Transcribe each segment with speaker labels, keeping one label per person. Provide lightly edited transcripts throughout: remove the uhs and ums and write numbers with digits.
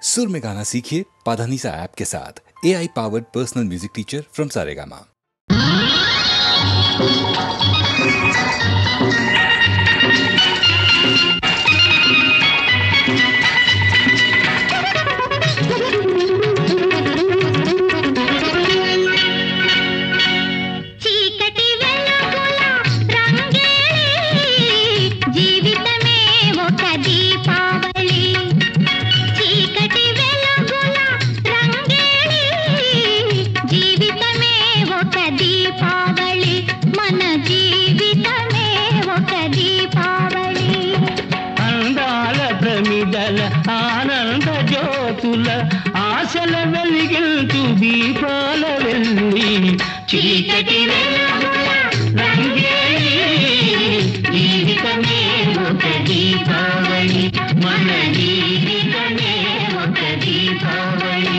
Speaker 1: सुर में गाना सीखिए पाधानीसा ऐप के साथ। AI powered personal music teacher from Saregama.
Speaker 2: ఆనంద జ్యోతుల ఆశల వెలిగించు దీపాల వెల్లి చీకటి రంగేలి జీవితమే ఒక దీపావళి మన జీవితమే ఒక దీపావళి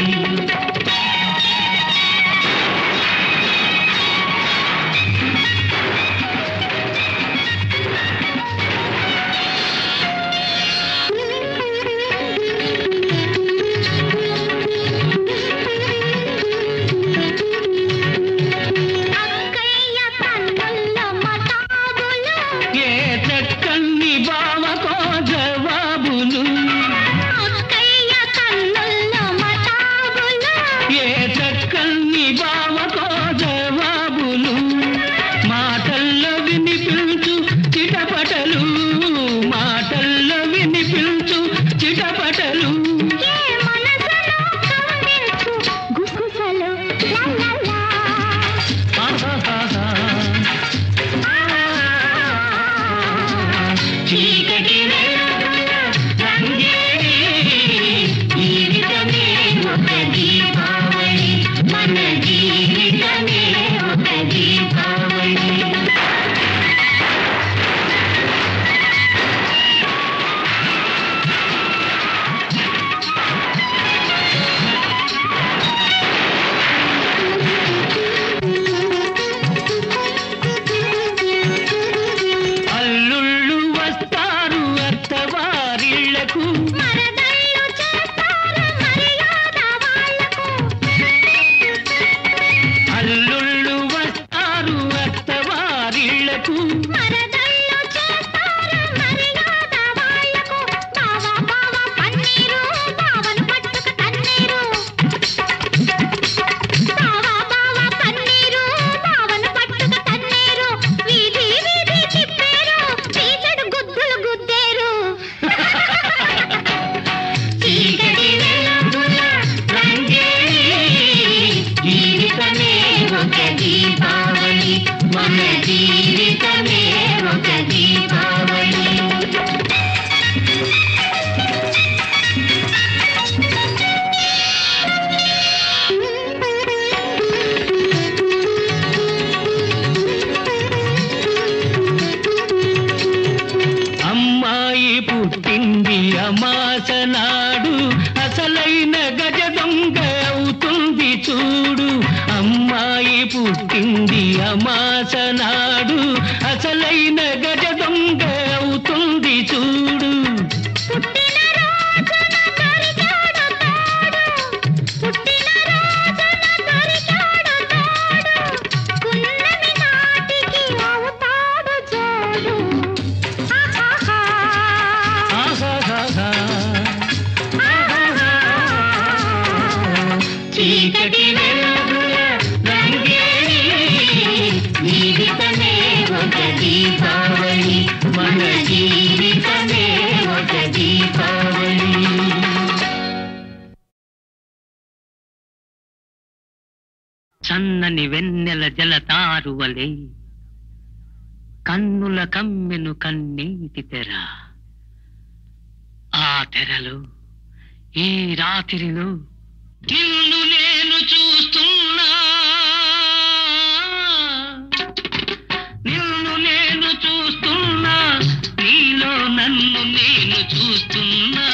Speaker 2: అమాసనాడు అసలైన గజ దొంగ అవుతుంది చూడు అమ్మాయి పుట్టింది అమాసనాడు అసలైన గజ దొంగ అవుతుంది చూడు చీకటి వెలుగుల రంగేలి జీవితమే ఒక దీపావళి మన జీవితమే ఒక దీపావళి సన్నని వెన్నెల జలతారువలే కన్నుల కమ్మెను కన్నీటి తెర ఆ తెరలో ఈ రాత్రిలో నిన్ను నేను చూస్తున్నా నిన్ను నేను చూస్తున్నా నీలో నన్ను నేను చూస్తున్నా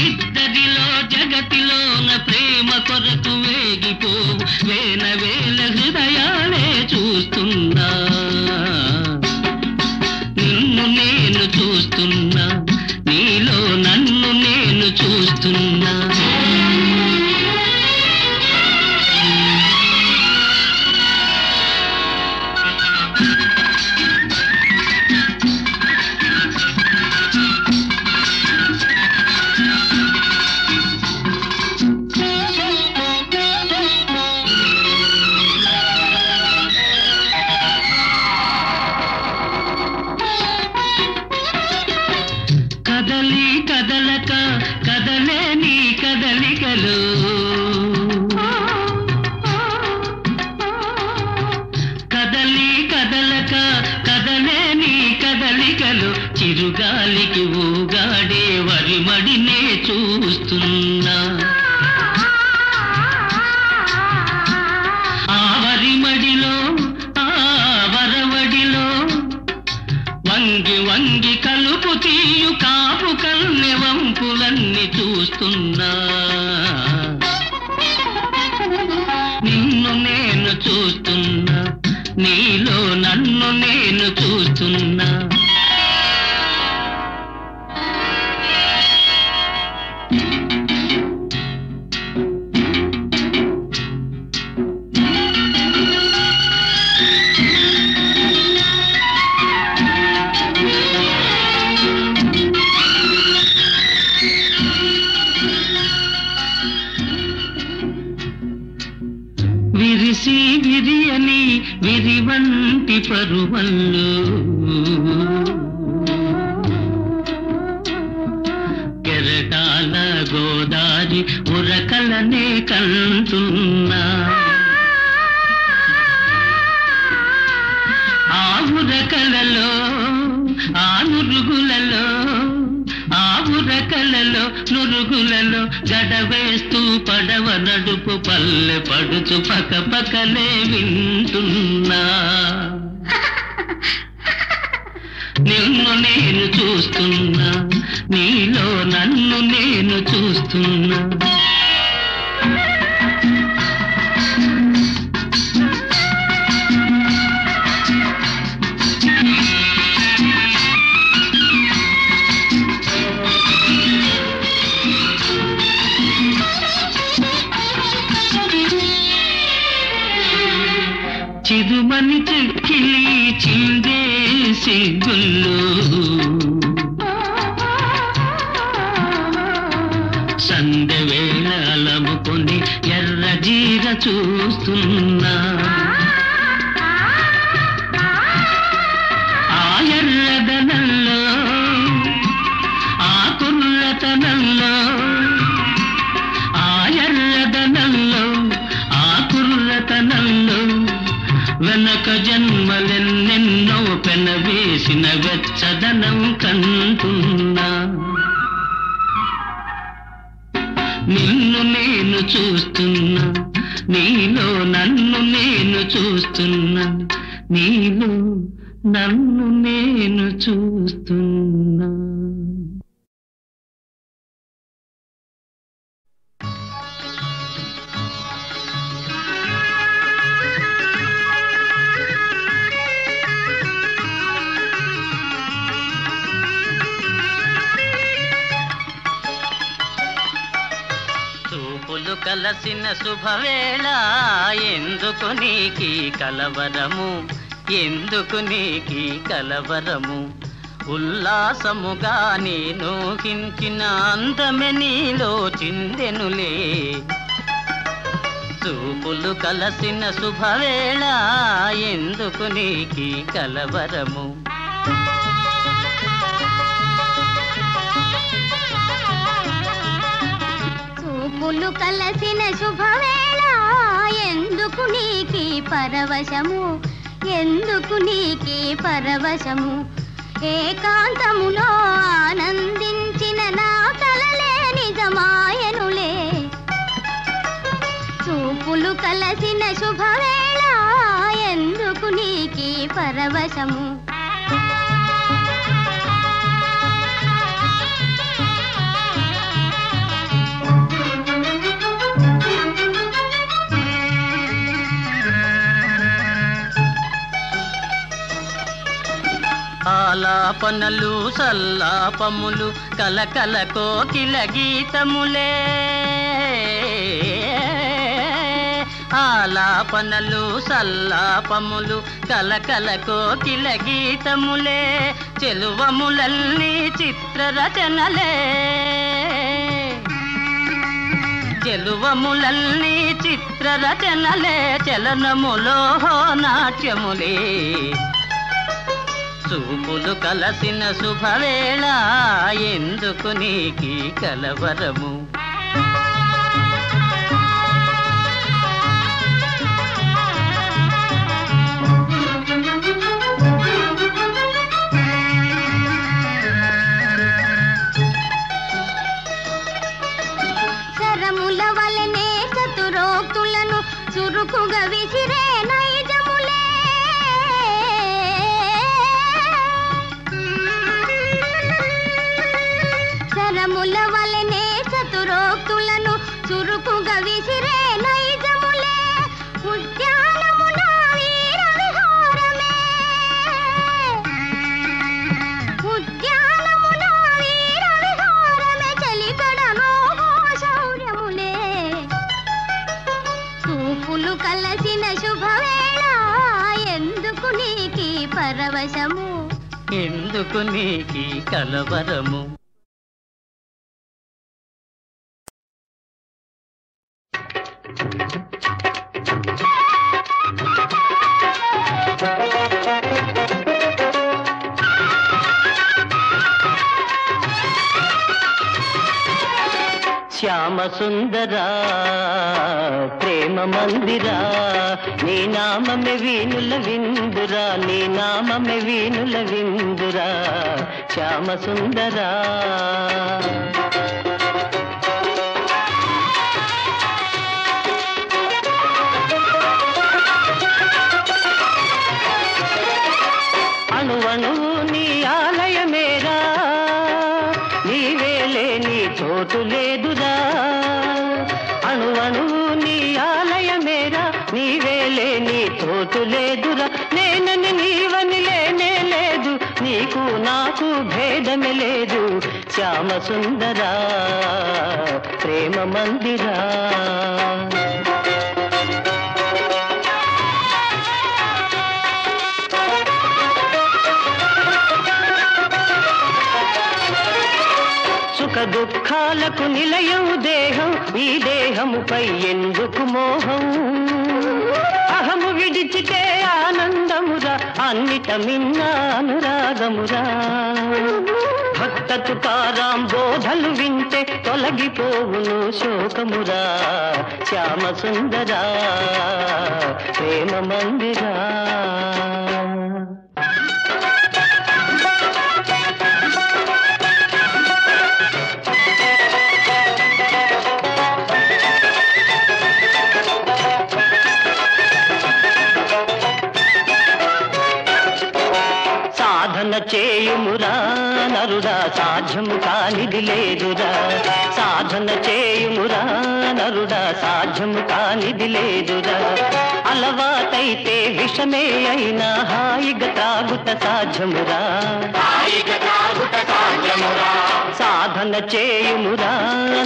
Speaker 2: ఇద్దరిలో జగతిలోన ప్రేమ కొరకు వేగిపోవు వేల వేల హృదయాలే చూస్తున్నా నిన్ను నేను చూస్తున్నా నీలో నన్ను నేను చూస్తున్నా చూస్తున్నా. కదలి కదలక కదలే నీ కదలికలు, కదలి కదలక కదలే నీ కదలికలు, చిరుగాలికి ఊగాడే వరిమడినే చూస్తున్నా. ఆ వరిమడిలో ఆ వరవడిలో వంగి వంగి కలుపు తీయు కాపు కన్నె వంపులన్నీ చూస్తున్నా. నిన్ను నేను చూస్తున్నా, నీలో నన్ను నేను చూస్తున్నా. విరిసి విరియని విరివంటి పరువల్లో కెరటాల గోదారి ఉరకలనే కంటున్నా. ఆ ఉరకలలో ఆ నురుగులలో ఆ ఉరకలలో నురుగులలో గడవేస్తూ పడవ నడుపు పల్లె పడుచు పక్క పక్కలే వింటున్నా. నిన్ను నేను చూస్తున్నా, నీలో నన్ను నేను చూస్తున్నా. చిరుమని చెక్కిలి చిందేసి గుళ్ళు సందెవేళ అలముకొని ఎర్ర జీర చూస్తున్నా. ఆ ఎర్రదనంలో ఆ కుర్రతనంలో ఆ ఎర్రదనంలో ఆ కుర్రతనంలో వెనక జన్మలెన్నెన్నో పెనవేసిన వెచ్చదనం కంటున్నా. నిన్ను నేను చూస్తున్నా, నీలో నన్ను నేను చూస్తున్నా. నీలో నన్ను నేను చూస్తున్నా. చూపులు కలసిన శుభవేళ ఎందుకు నీకి కలవరము, ఎందుకు నీకి కలవరము. ఉల్లాసముగా నేను హించిన అందమె నీలో చిందెనులే. చూపులు కలసిన శుభవేళ ఎందుకు నీకి కలవరము.
Speaker 3: చూపులు కలసిన శుభవేళ ఎందుకు నీకి పరవశము, ఎందుకు నీకి పరవశము. ఏకాంతములో ఆనందించిన నా కలలే నిజమాయనులే. చూపులు కలసిన శుభవేళ ఎందుకు నీకి పరవశము.
Speaker 2: ఆలాపనలు సల్లాపములు కలకల కోకిల గీతములే ఆలాపనలు సల్లాపములు కలకల కోకిల గీతములే చెలువములన్నీ చిత్రరచనలే చెలువములన్నీ చిత్రరచనలే చలనములో నాట్యములే చూపులు కలసిన శుభవేళ ఎందుకు నీకీ కలవరము
Speaker 3: శరముల వలనే చతురోక్తులను చురుకుగా విసిరే నైజములే శరముల వలనే చతురోక్తులను చురుకుగా విసిరే నైజములే ఉద్యానమున వీర విహారమే ఉద్యానమున వీర విహారమే చలికడలో శౌర్యములే చూపులు కలసిన శుభవేళ ఎందుకు నీకీ పరవశము
Speaker 2: ఎందుకు నీకీ కలవరము శ్యామ సుందరా ప్రేమ మందిరా నీ నామమే వీణుల విందురా నీ నామమే వీణుల విందురా శ్యామ సుందరా అణువణువు నీ ఆలయమేరా నీవేలే నీ చోటు లేదురా అణువణువు నీ ఆలయమేరా నీవేలే నీ చోటు లేదురా నేనని నీవని లేనే లేదు నీకు నాకు భేదమే లేదు శ్యామ సుందరా ప్రేమ మందిరా సుఖ దుఃఖాలకు నిలయం దేహం ఈ దేహముపై ఎందుకు మోహం అహము విడిచితే ఆనందమురా అన్నిట మిన్న అనురాగమురా భక్త తుకారాం బోధలు వింటే తొలగిపోవును శోకమురా శ్యామ సుందరా ప్రేమ మందిరా సాధన చేయుమురా నరుడా సాధ్యము కానిది లేదురా సాధన చేయుమురా నరుడా సాధ్యము కానిది లేదురా అలవాటైతే విషమే అయినా హాయిగా తాగుట సాధ్యమురా సాధన చేయుమురా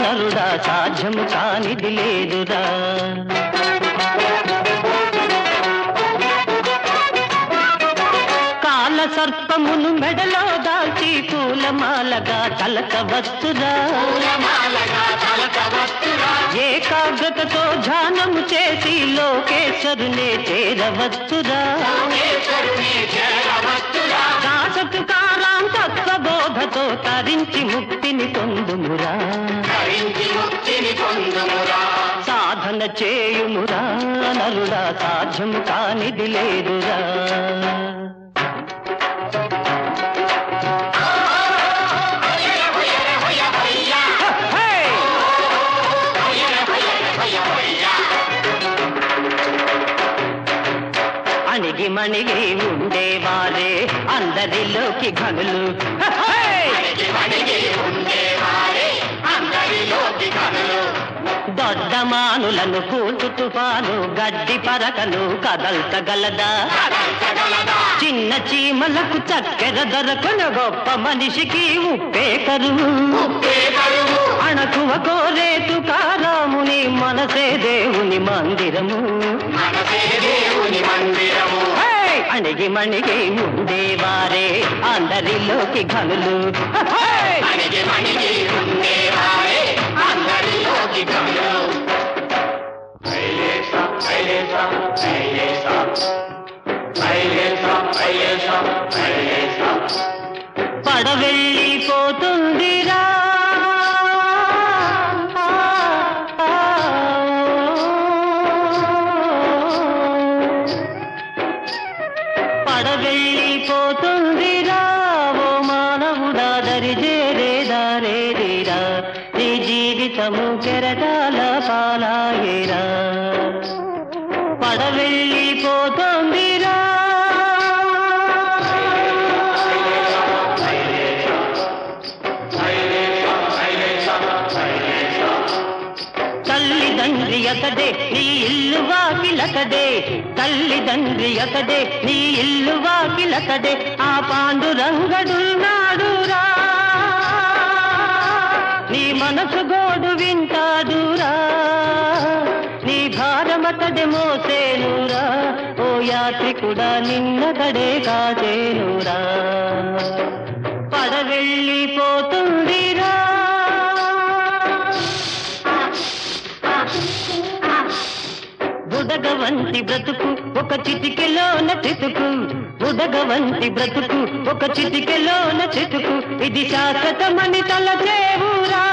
Speaker 2: నరుడా సాధ్యము కానిది లేదురా సర్పమును మెడలో దాల్చి పూలమాలగా తలకవచ్చురా ఏకాగ్రతతో ధ్యానము చేసి లోకేశ్వరునే చేరవచ్చురా దాసతుకారాం తత్వబోధతో తరించి ముక్తిని పొందుమురా సాధన చేయుమురా నరుడా సాధ్యము కానిది లేదురా అణిగి మణిగి ఉండేవారే అందరిలోకి ఘనులు దొడ్డమానులను కూల్చు తుఫాను గడ్డి పరకను కదల్చగలదా? చిన్న చీమలకు చక్కెర దొరకను గొప్ప మనిషికి ఉప్పే కరువు. అణకువ కోరేతు కారాముని మనసే దేవుని మందిరము. అణిగి మణిగి ఉండేవారే అందరిలోకి ఘనులు. పడవెళ్ళిపోతుందిరా పడవెళ్ళిపోతుందిరా ఓ మానవుడా దరిజేరేదారేదిరా నీ జీవితము కెరటాల పాలాయేరా. పడవెళ్ళిపోతుందిరా తల్లిదండ్రి అతడే నీ ఇల్లు వాకిలతడే. తల్లిదండ్రి అతడే నీ ఇల్లు వాకిలతడే. ఆ పాండురంగడున్నాడురా నీ మనసు గోడు వింటాడురా. నీ భారమతడే మోసేనురా ఓ యాత్రికుడా నిన్నతడే కాచేనురా. పడవెళ్ళిపోతుందిరా బుడగవంటి బ్రతుకు ఒక చిటికెలోన చితుకు. బుడగవంటి బ్రతుకు ఒక చిటికెలోన చితుకు. ఇది శాశ్వతమని తలచేవురా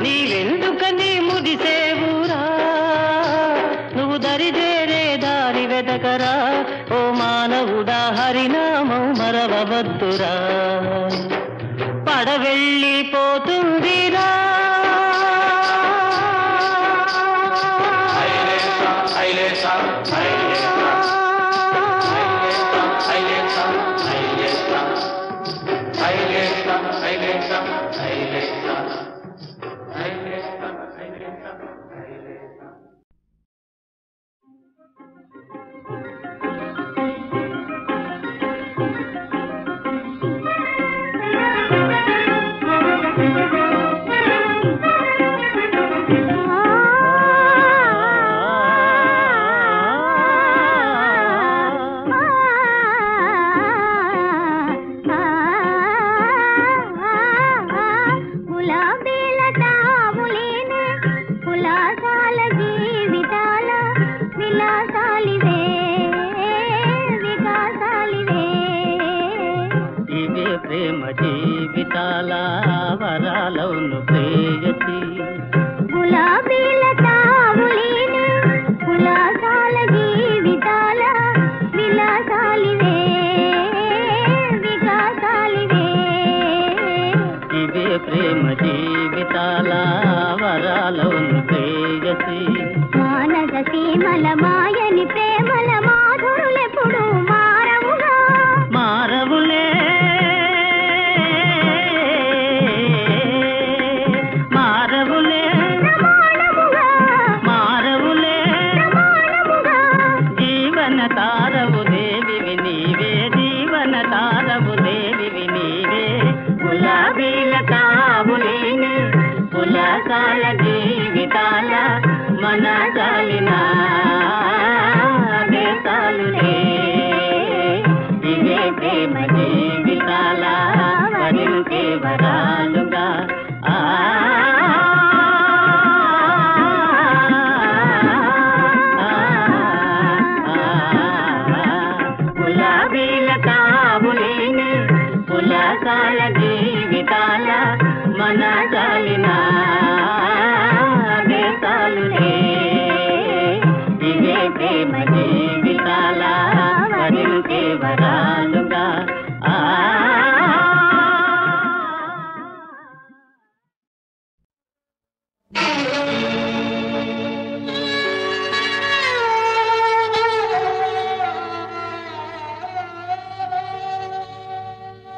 Speaker 2: నీవెందుకని ముడిసేవురా. నువ్వు దరిదేరే దారి వెదకరా ఓ మానవుడా హరినామం మరవవద్దురా. పడవెళ్ళిపోతుందిరా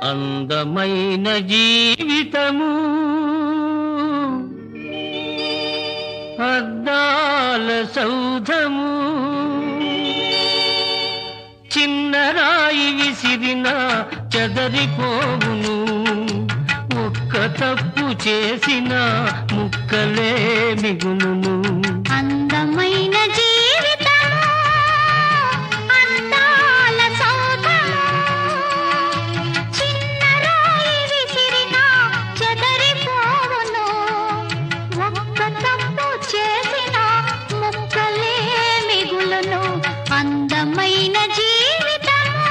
Speaker 2: అందమైన జీవితము సౌధము చిన్న రాయి విసిరిన చెదరిపోవును ఒక్క తప్పు చేసిన ముక్కలే మిగులును
Speaker 3: అందమైన జీవితము అందాల సౌధము చిన్న రాయి విసిరిన చెదరిపోవును ఒక్క తప్పు చేసిన ముక్కలే మిగులును అందమైన జీవితము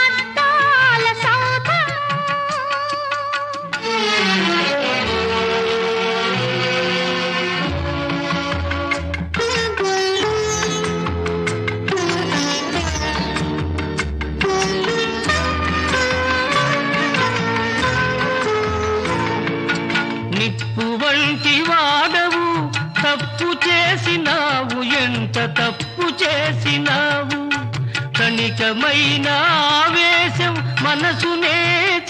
Speaker 3: అందాల సౌధము
Speaker 2: నిప్పు వంటి వాడవు తప్పు చేసినావు ఎంత తప్పు చేసినావు క్షణికమైన ఆవేశం మనసునే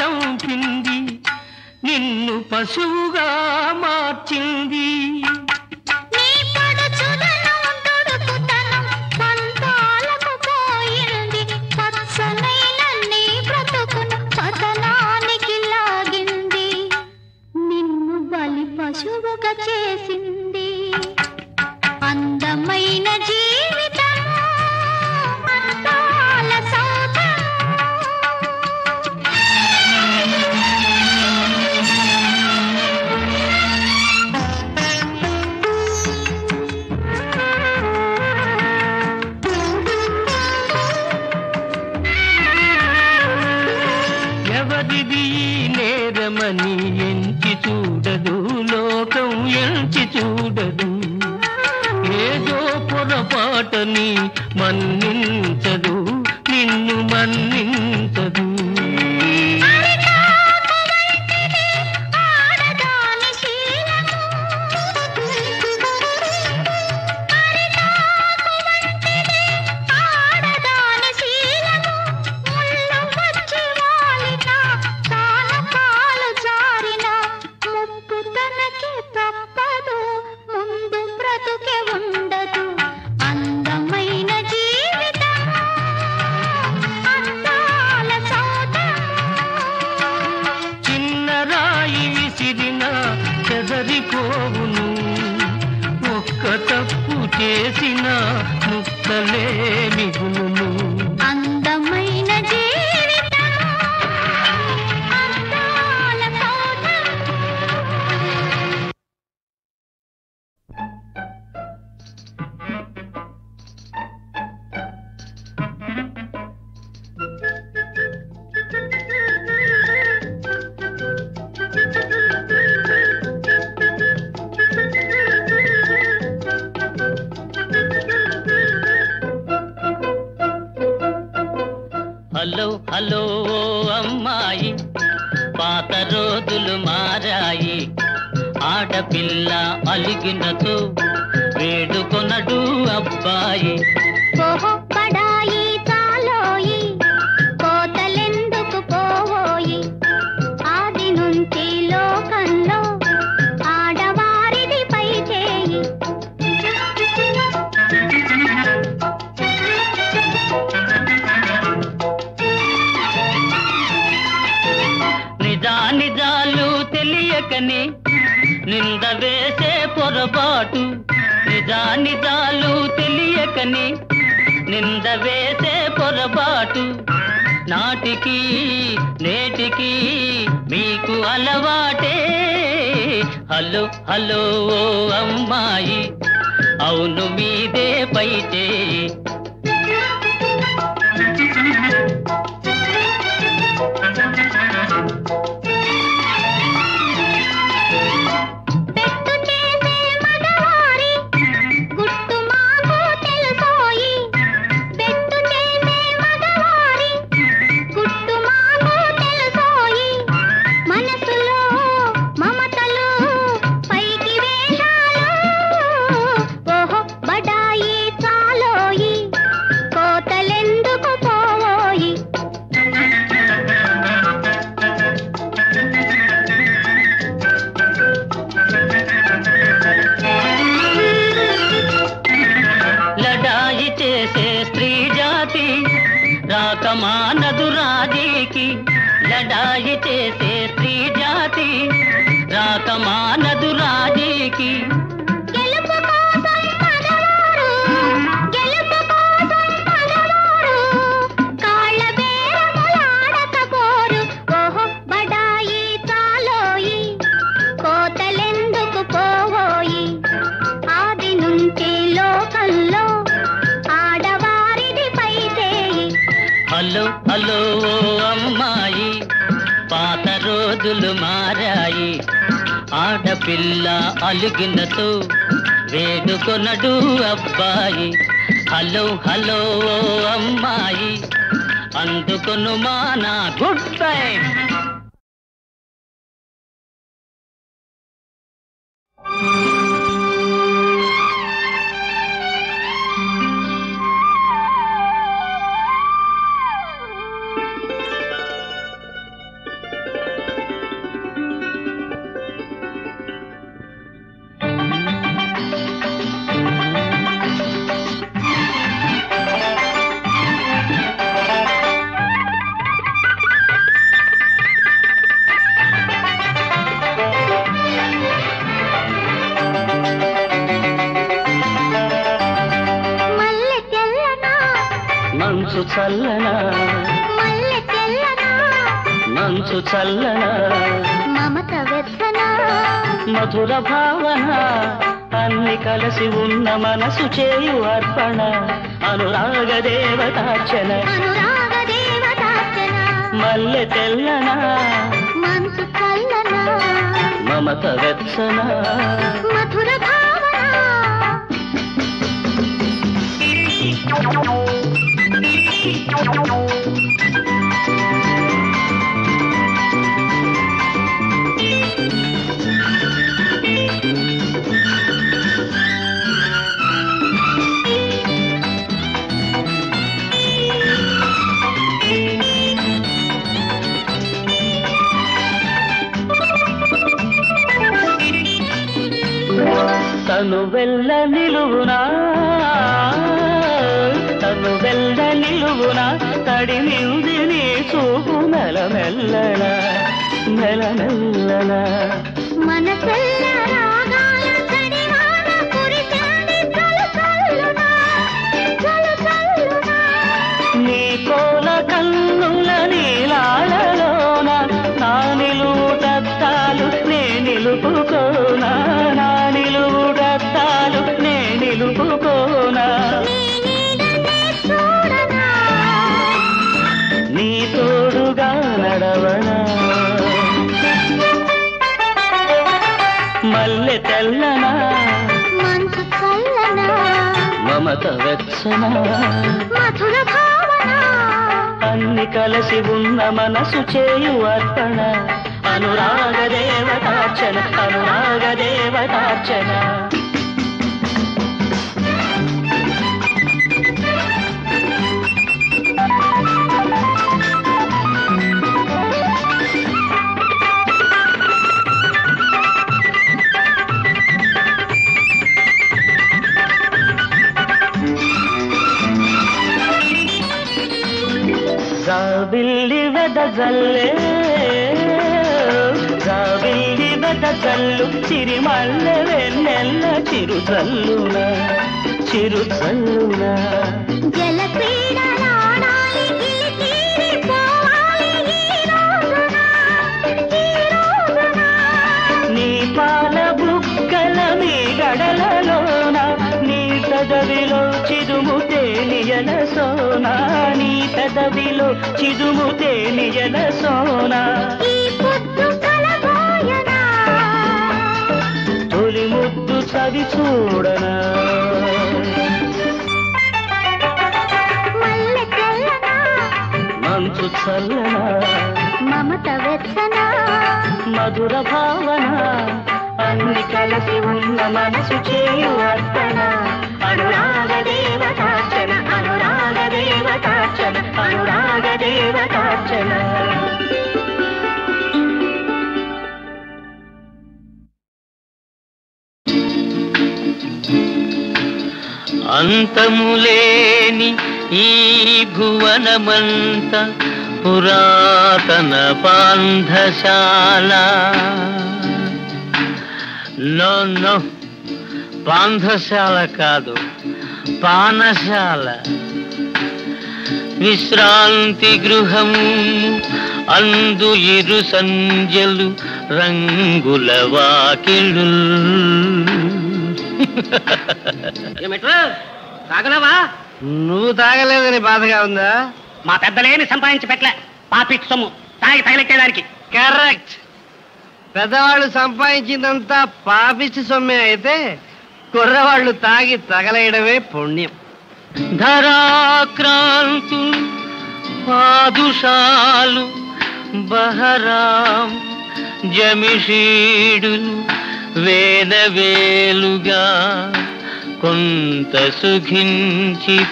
Speaker 2: చంపింది నిన్ను పశువుగా మార్చింది
Speaker 3: నీ పడుచుదనం దుడుకుతనం పంతాలకు పోయింది పచ్చనైన నీ బ్రతుకును పతనానికి లాగింది నిన్ను బలి పశువుగా చేసింది అందమైన జీవితము అందాల సౌధము
Speaker 2: ఎవరిది ఈ నేరమని ఎంచి చూడదు లోకం ఎంచి చూడదు ఏదో పొరపాటని మన్నించదు నిన్ను మన్నించదు
Speaker 3: ఆడదాని శీలము ఆడదాని శీలము ముళ్ళు వచ్చి వాలిన తానకాలు జారిన ముప్పు తనకి తప్పదు ముందు బ్రతుకే ఉండదు అందమైన జీవితము అందాల సౌధము
Speaker 2: చిన్న రాయి విసిరిన చెదరిపోవును ఒక్క తప్పు చేసిన ముక్కలే మిగులును
Speaker 3: అందమైన జీవితము అందాల సౌధము
Speaker 2: హలో హలో ఓ అమ్మాయి పాత రోజులు మారాయి ఆడపిల్ల అలిగినతో వేడుకొనడు అబ్బాయి
Speaker 3: ఓహో పడాయి చాలోయి కోతలెందుకు పోవోయి ఆది నుంచి లోకంలో ఆడవారిది పై చేయి
Speaker 2: నిజాలు తెలియకని నింద వేసే పొరపాటు నిజాలు తెలియకని నింద వేసే పొరపాటు నాటికి నేటికి మీకు అలవాటే హలో హలో ఓ అమ్మాయి అవును మీదే పైతే
Speaker 3: పెట్టు చేసే మగవారి గుట్టు మాకు తెలుసోయి పెట్టు చేసే మగవారి గుట్టు మాకు తెలుసోయి మనసులో మమతలు పైకి వేషాలు ఓహో బడాయి చాలోయి
Speaker 2: మాయి చేసే స్త్రీ జాతి రాకమానదు రాజీకి
Speaker 3: గెలుపు కోసం మగవారు గెలుపు కోసం మగవారు కాళ్ళ బేరములాడకపోరు ఓహో బడాయి చాలోయి కోతలెందుకు పోవోయి ఆది నుంచి లోకంలో ఆడవారిది పైచేయి
Speaker 2: హలో హలో అమ్మాయి పాత రోజులు మారాయి ఆడపిల్ల అలిగినతో వేడుకొనడు అబ్బాయి హలో హలో అమ్మాయి అందుకొను మానా గుడ్ టైం మంచు చల్లనా
Speaker 3: మల్లె తెల్లనా
Speaker 2: మంచు చల్లనా
Speaker 3: మమత వెచ్చనా
Speaker 2: మధుర భావన అన్ని కలిసి ఉన్న మనసు చేయు అర్పణ అనురాగ దేవతార్చన
Speaker 3: అనురాగ దేవతార్చన
Speaker 2: మల్లె తెల్లనా
Speaker 3: మంచు చల్లనా
Speaker 2: మమత వెచ్చన
Speaker 3: మధుర భావన
Speaker 2: తను వెళ్ళ నిలువునా తను వెళ్ళ నిలువునా తడిమింది నీ చూపు మెల్లమెల్లనా మెల్లమెల్లనా
Speaker 3: మనసెల్ల రాగాల తడివాన కురిసింది చలు చల్లునా చలు చల్లునా
Speaker 2: నీ కోల కన్నుల నీలాలలోన నా నిలువుటద్దాలు నే నిలుపుకోనా నా నిలువుటద్దాలు నే నిలుపుకోనా నీ తోడుగా నడవనా మల్లె తెల్లనా
Speaker 3: మంచు చల్లనా
Speaker 2: మమత వెచ్చనా
Speaker 3: మధుర భావన
Speaker 2: అన్ని కలిసి ఉన్న మనసు చేయు అర్పణ అనురాగ దేవతార్చన అనురాగ దేవతార్చన జాబిల్లి వెదజల్లే జాబిల్లి వెదజల్లు సిరిమల్ల వెన్నెల్ల చిరుజల్లున చిరుజల్లున
Speaker 3: జల క్రీడలాడాలి గిలిగిలి పోవాలి ఈ రోజున
Speaker 2: నీ పాల బుక్కల మీ గడలలోన నీ పెదవిలో చిదుము తేనియల సోనా నీ పెదవిలో చిదుము తేనియల సోనా
Speaker 3: ఈ పొద్దు కలబోయనా
Speaker 2: తొలి ముద్దు చవి చూడనా
Speaker 3: మల్లె తెల్లనా
Speaker 2: మంచు చల్లనా
Speaker 3: మమత వెచ్చనా
Speaker 2: మధుర భావన అన్ని కలిసి ఉన్న మనసు చేయు అర్పణ అనురాగ దేవతార్చన అనురాగ దేవతార్చన అనురాగ దేవతార్చన అంతములేని ఈ భువనమంత పురాతన పాంధశాల. నో నో, పాంధశాల కాదు, పానశాల. విశ్రాంతి గృహం అందు ఇరు సంజలు రంగుల వాకిళ్ళు.
Speaker 4: తాగలేవా?
Speaker 5: నువ్వు తాగలేదని బాధగా ఉందా?
Speaker 4: మా పెద్దలేని సంపాదించి పెట్టలే, పాపిట్ సొమ్ము తాగి తగిలెట్టేదానికి.
Speaker 5: కరెక్ట్. పెద్దవాళ్ళు సంపాదించిందంతా పాపిచ్చి సొమ్మే అయితే కుర్రవాళ్ళు తాగి తగలేయడమే పుణ్యం.
Speaker 2: ధరాక్రాంతు పాదుషాలు బహరాం జమిషీడులు వేలవేలుగా కొంత సుఖించిపోయిరెటకు,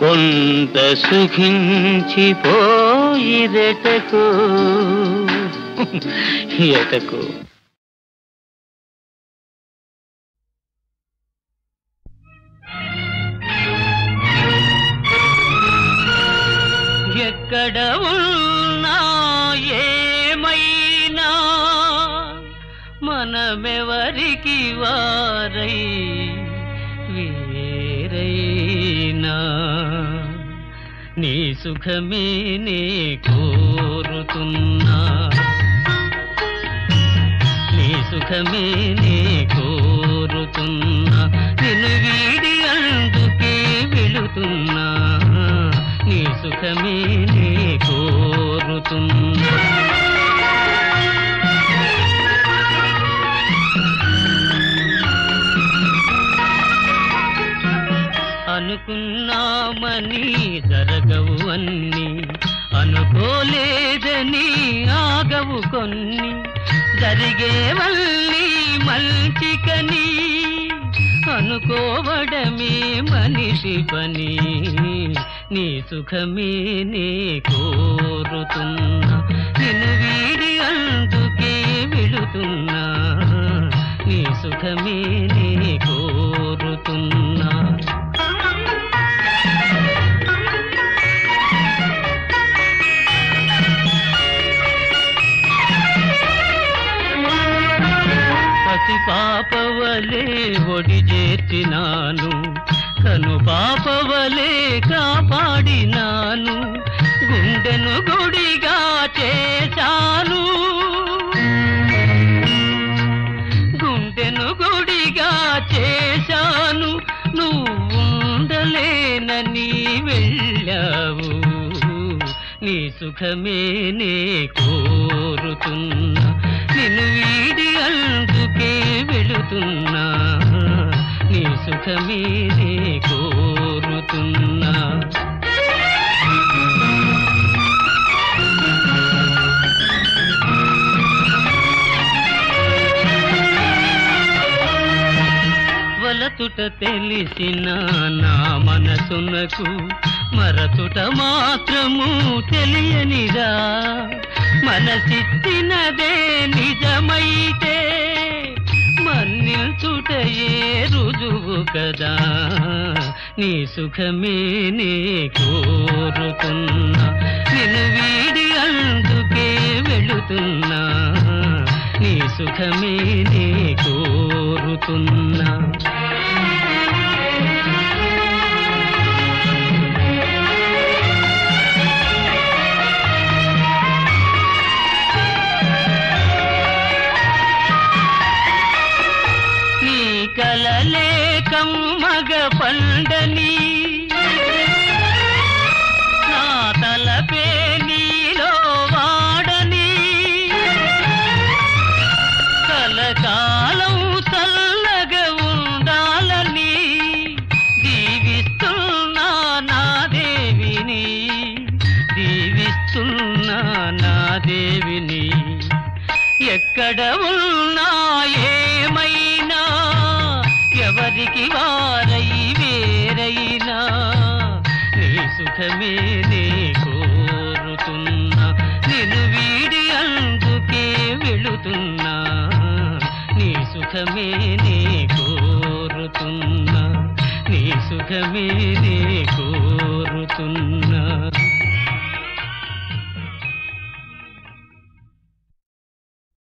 Speaker 2: కొంత సుఖించిపోయిరెటకు ఎటకు. ఎక్కడ ఉన్నా ఏమైనా మనమెవరికి వారై వేరైనా నీ సుఖమే నే కోరుతున్నా, నీ సుఖమే నే కోరుతున్నా. నిన్ను వీడి అందుకే వెళుతున్నా, నీ సుఖమే నే కోరుతున్నా. అనుకున్నామని జరగవు అన్ని, అనుకోలేదని ఆగవు కొన్ని. జరిగేవల్లి మంచికని అనుకోవడమే మనిషి పని. నీ సుఖమే నే కోరుతున్నా, నిన్ను వీడి అందుకే వెళుతున్నా, నీ సుఖమే నే కోరుతున్నా. పసి పాపవలే ఒడి చేర్చినాను, కను పాపవలే కాపాడినాను. గుండెను గుడిగా చేశాను, గుండెను గుడిగా చేశాను. నువ్వు ఉండలేనని వెళ్ళావు, నీ సుఖమే నే కోరుతున్నా. నిన్ను వీడి అందుకే వెళుతున్నా, నీ సుఖమే నే కోరుతున్నా. వలతుట తెలిసిన నా మనసునకు మరతుట మాత్రము తెలియనిదా. మనసిచ్చినదే నిజమైతే మన్నిల్చుటయే రుజువు కదా. నీ సుఖమే నే కోరుతున్నా, నిన్ను వీడి అందుకే వెళుతున్నా, నీ సుఖమే నే కోరుతున్నా. కలలే కమ్మగ పండని నా తలపే నీలో వాడని, కలకాలం చల్లగా ఉండాలని దీవిస్తున్నా నా దేవిని, దీవిస్తున్నా నా దేవిని. ఎక్కడ ఉన్నా ఏమైనా ఎవరికి వారై వేరైనా నీ సుఖమే నే కోరుతున్నా, నిన్ను వీడి అందుకే వెళుతున్నా, నీ సుఖమే నే కోరుతున్నా, నీ సుఖ
Speaker 6: రాగమేనే కోరుతున్నా